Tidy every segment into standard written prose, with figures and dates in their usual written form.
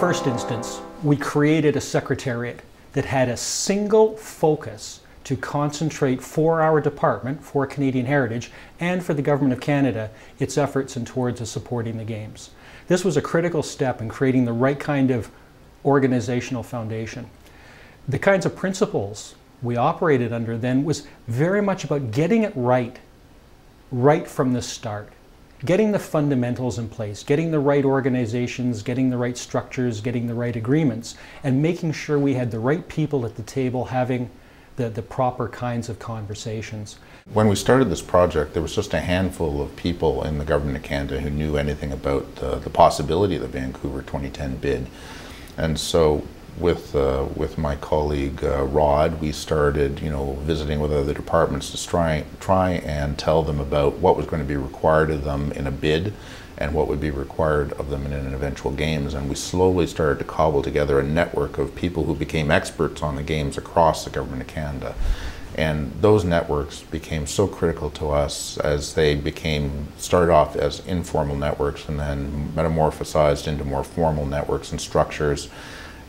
first instance, we created a secretariat that had a single focus to concentrate for our department, for Canadian Heritage, and for the Government of Canada, its efforts and towards supporting the Games. This was a critical step in creating the right kind of organizational foundation. The kinds of principles we operated under then was very much about getting it right from the start. Getting the fundamentals in place, getting the right organizations, getting the right structures, getting the right agreements, and making sure we had the right people at the table having the proper kinds of conversations. When we started this project, there was just a handful of people in the Government of Canada who knew anything about the possibility of the Vancouver 2010 bid. And so with my colleague Rod, we started, visiting with other departments to try and tell them about what was going to be required of them in a bid and what would be required of them in an eventual Games. And we slowly started to cobble together a network of people who became experts on the Games across the Government of Canada. And those networks became so critical to us as they started off as informal networks and then metamorphosized into more formal networks and structures.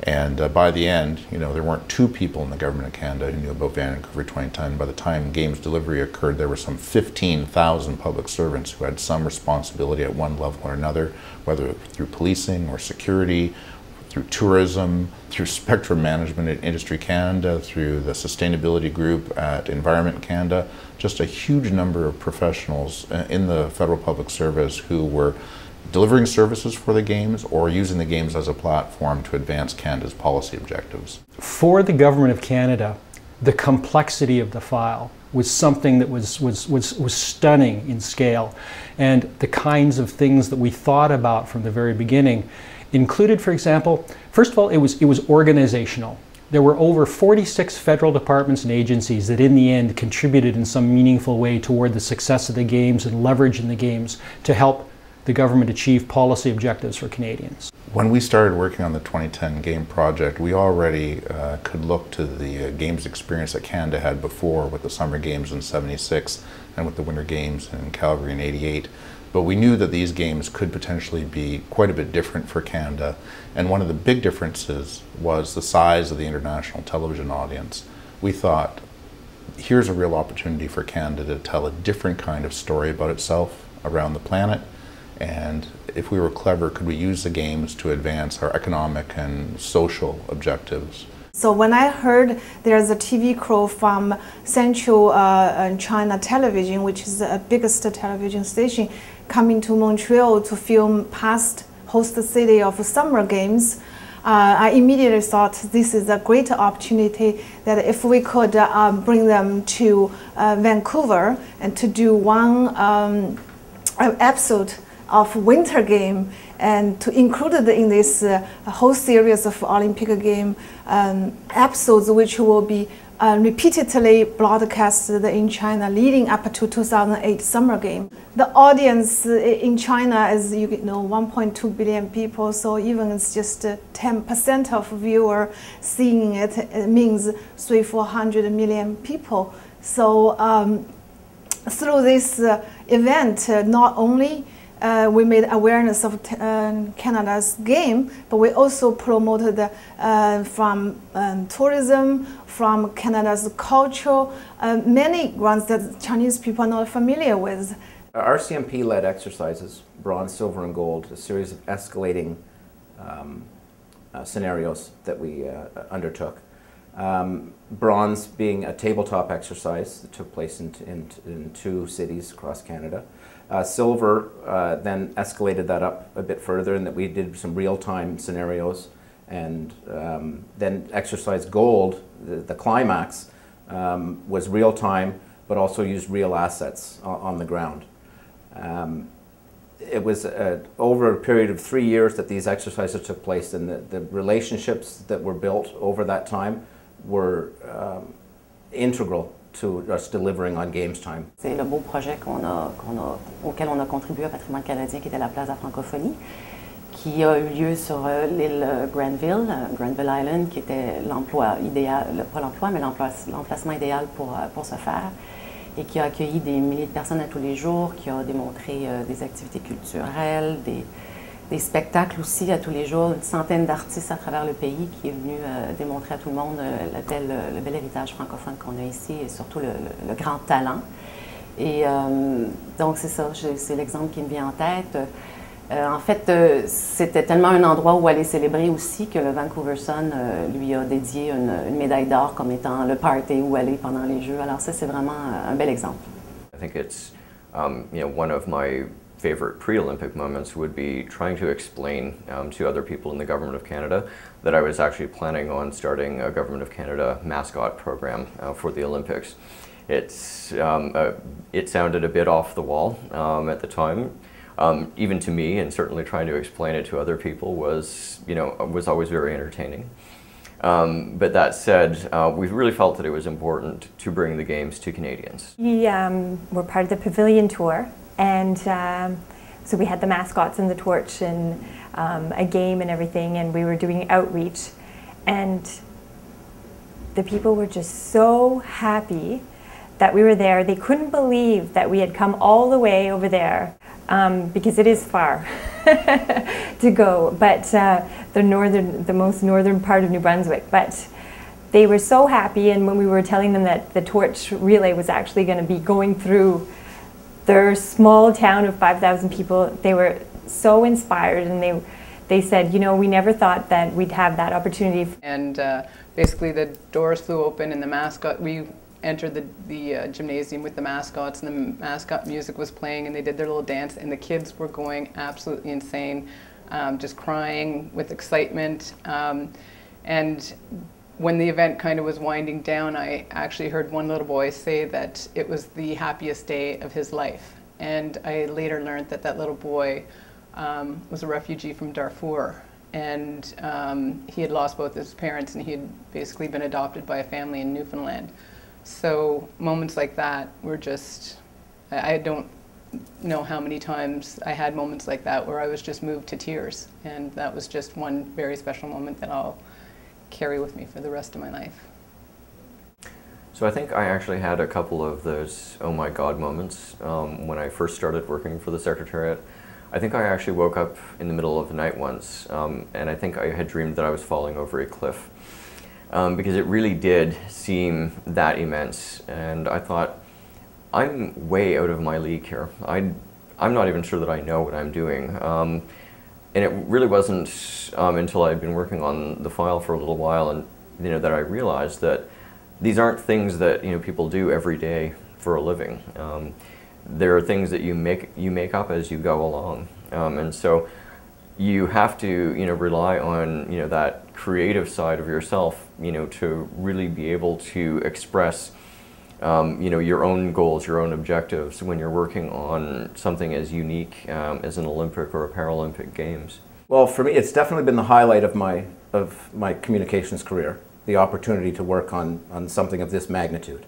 And by the end, there weren't two people in the Government of Canada who knew about Vancouver 2010. By the time Games delivery occurred, there were some 15,000 public servants who had some responsibility at one level or another, whether through policing or security, through tourism, through spectrum management at Industry Canada, through the sustainability group at Environment Canada. Just a huge number of professionals in the federal public service who were delivering services for the Games or using the Games as a platform to advance Canada's policy objectives. For the Government of Canada, the complexity of the file was something that was stunning in scale. And the kinds of things that we thought about from the very beginning included, for example, first of all, it was organizational. There were over 46 federal departments and agencies that in the end contributed in some meaningful way toward the success of the Games and leveraging the Games to help the government achieve policy objectives for Canadians. When we started working on the 2010 Game project, we already could look to the Games experience that Canada had before with the Summer Games in '76 and with the Winter Games in Calgary in '88. But we knew that these Games could potentially be quite a bit different for Canada. And one of the big differences was the size of the international television audience. We thought, here's a real opportunity for Canada to tell a different kind of story about itself around the planet. And if we were clever, could we use the Games to advance our economic and social objectives? So when I heard there's a TV crew from Central China Television, which is the biggest television station, coming to Montreal to film past host city of Summer Games, I immediately thought this is a great opportunity that if we could bring them to Vancouver and to do one episode of Winter Game and to include it in this whole series of Olympic Game episodes, which will be repeatedly broadcasted in China leading up to 2008 Summer Game. The audience in China is, 1.2 billion people, so even it's just 10% of viewers seeing it, it means 300-400 million people. So through this event, not only we made awareness of Canada's Game, but we also promoted from tourism, from Canada's culture, many grounds that Chinese people are not familiar with. Our CMP-led exercises, bronze, silver, and gold, a series of escalating scenarios that we undertook. Bronze being a tabletop exercise that took place in 2 cities across Canada. Silver then escalated that up a bit further in that we did some real-time scenarios, and then exercise gold, the climax, was real-time but also used real assets on the ground. It was over a period of 3 years that these exercises took place, and the relationships that were built over that time were integral to us delivering on Games time. C'est le beau projet auquel on a contribué à Patrimoine canadien, qui était la place de la francophonie, qui a eu lieu sur l'île Granville Island, qui était l'emploi idéal, pas l'emploi, mais l'emplacement idéal pour se faire, et qui a accueilli des milliers de personnes à tous les jours, qui a démontré des activités culturelles, des des spectacles aussi à tous les jours, une centaine d'artistes à travers le pays qui est venu démontrer à tout le monde le bel héritage francophone qu'on a ici et surtout le grand talent. Et donc c'est ça, c'est l'exemple qui me vient en tête. En fait, c'était tellement un endroit où aller célébrer aussi que le Vancouver Sun lui a dédié une médaille d'or comme étant le party où aller pendant les Jeux. Alors ça, c'est vraiment un bel exemple. I think it's, one of my favorite pre-Olympic moments would be trying to explain to other people in the Government of Canada that I was actually planning on starting a Government of Canada mascot program for the Olympics. It sounded a bit off the wall at the time. Even to me, and certainly trying to explain it to other people was always very entertaining. But that said, we really felt that it was important to bring the Games to Canadians. We were part of the Pavilion Tour, and so we had the mascots and the torch and a game and everything, and we were doing outreach. And the people were just so happy that we were there. They couldn't believe that we had come all the way over there. Because it is far to go, but the most northern part of New Brunswick. But they were so happy, and when we were telling them that the torch relay was actually going to be going through their small town of 5,000 people, they were so inspired, and they said, we never thought that we'd have that opportunity. And basically the doors flew open, and the mascot, we entered the gymnasium with the mascots, and the mascot music was playing, and they did their little dance, and the kids were going absolutely insane, just crying with excitement. And when the event kind of was winding down, I actually heard one little boy say that it was the happiest day of his life. And I later learned that that little boy was a refugee from Darfur. And he had lost both his parents, and he had basically been adopted by a family in Newfoundland. So moments like that were just, I don't know how many times I had moments like that where I was just moved to tears. And that was just one very special moment that I'll carry with me for the rest of my life. So I think I actually had a couple of those oh my God moments when I first started working for the Secretariat. I think I actually woke up in the middle of the night once, and I think I had dreamed that I was falling over a cliff. Because it really did seem that immense, and I thought, I'm way out of my league here. I'm not even sure that I know what I'm doing. And it really wasn't until I'd been working on the file for a little while, and that I realized that these aren't things that people do every day for a living. There are things that you make up as you go along, and so you have to rely on that creative side of yourself to really be able to express your own goals, your own objectives when you're working on something as unique as an Olympic or a Paralympic Games. Well, for me, it's definitely been the highlight of my communications career, the opportunity to work on something of this magnitude.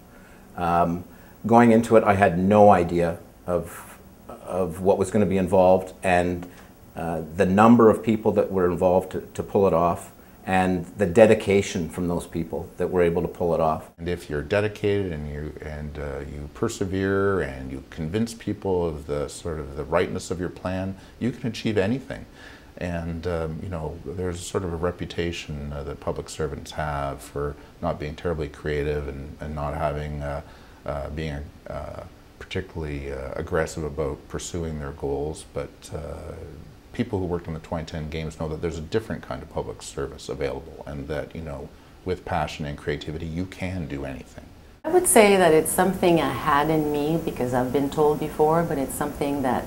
Going into it, I had no idea of what was going to be involved, and the number of people that were involved to pull it off, and the dedication from those people that were able to pull it off. And if you're dedicated and you persevere and you convince people of the rightness of your plan, you can achieve anything. And there's sort of a reputation that public servants have for not being terribly creative and not having being particularly aggressive about pursuing their goals, but people who worked in the 2010 Games know that there's a different kind of public service available, and that with passion and creativity you can do anything. I would say that it's something I had in me because I've been told before, but it's something that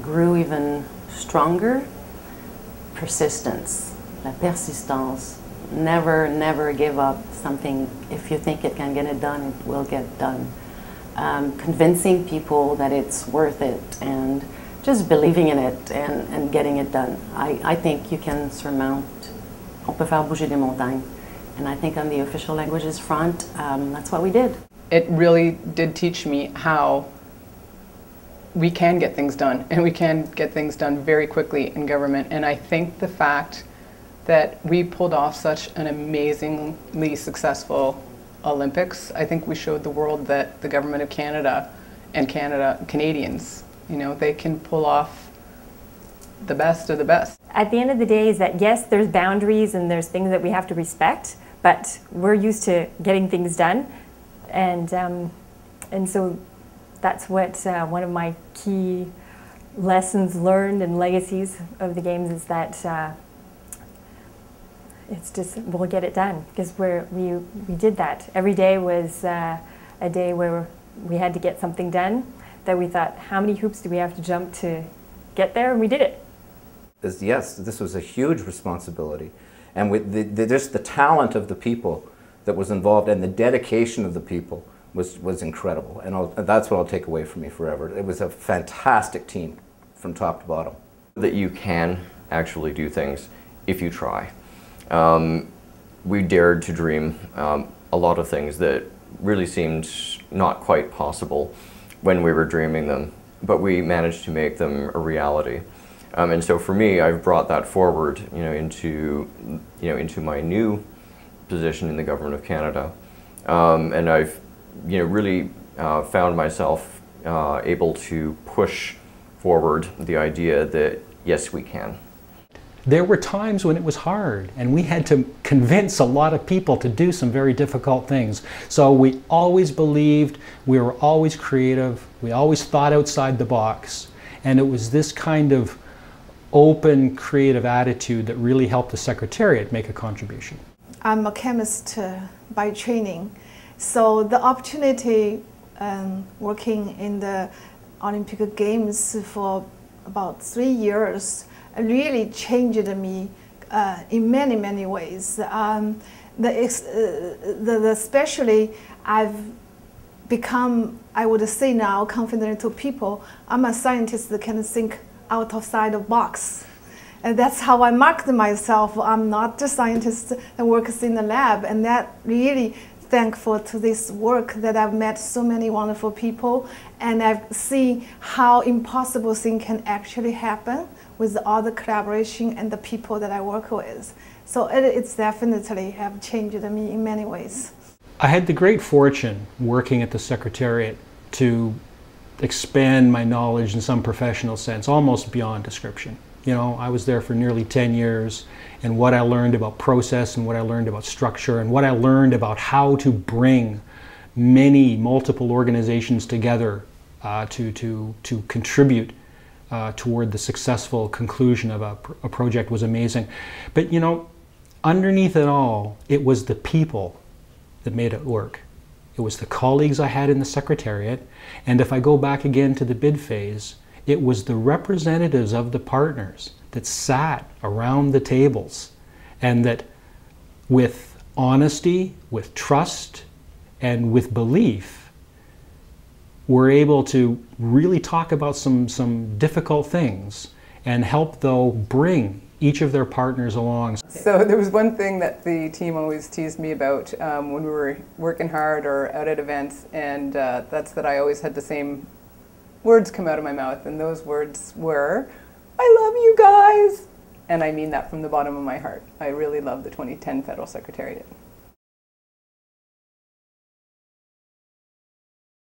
grew even stronger. Persistence, la persistance. Never give up something. If you think it can get it done, it will get done. Convincing people that it's worth it, and just believing in it and getting it done. I think you can surmount, on peut faire bouger des montagnes. And I think on the official languages front, that's what we did. It really did teach me how we can get things done, and we can get things done very quickly in government. And I think the fact that we pulled off such an amazingly successful Olympics, I think we showed the world that the government of Canada and Canadians, they can pull off the best of the best. At the end of the day is that yes, there's boundaries and there's things that we have to respect, but we're used to getting things done, and so that's what one of my key lessons learned and legacies of the games is that it's just we'll get it done because we did that. Every day was a day where we had to get something done that we thought, how many hoops do we have to jump to get there, and we did it. Yes, this was a huge responsibility, and with just the talent of the people that was involved and the dedication of the people was incredible, and that's what I'll take away from me forever. It was a fantastic team from top to bottom. That you can actually do things if you try. We dared to dream a lot of things that really seemed not quite possible when we were dreaming them, but we managed to make them a reality. And so for me, I've brought that forward, into my new position in the Government of Canada, and I've, really found myself able to push forward the idea that yes, we can. There were times when it was hard and we had to convince a lot of people to do some very difficult things. So we always believed, we were always creative, we always thought outside the box, and it was this kind of open, creative attitude that really helped the Secretariat make a contribution. I'm a chemist by training, so the opportunity working in the Olympic Games for about 3 years really changed me in many, many ways. Especially I've become, I would say now, confident to people, I'm a scientist that can think outside the box. And that's how I marked myself. I'm not a scientist that works in the lab, and that really thankful to this work that I've met so many wonderful people, and I've seen how impossible things can actually happen with all the collaboration and the people that I work with. So it's definitely have changed me in many ways. I had the great fortune working at the Secretariat to expand my knowledge in some professional sense, almost beyond description. I was there for nearly 10 years, and what I learned about process and what I learned about structure and what I learned about how to bring multiple organizations together to contribute toward the successful conclusion of a project was amazing. But underneath it all, it was the people that made it work. It was the colleagues I had in the Secretariat, and if I go back again to the bid phase, it was the representatives of the partners that sat around the tables and that with honesty, with trust, and with belief were able to really talk about some difficult things and help, though, bring each of their partners along. So there was one thing that the team always teased me about when we were working hard or out at events, and that's that I always had the same words come out of my mouth, and those words were, "I love you guys!" And I mean that from the bottom of my heart. I really love the 2010 Federal Secretariat.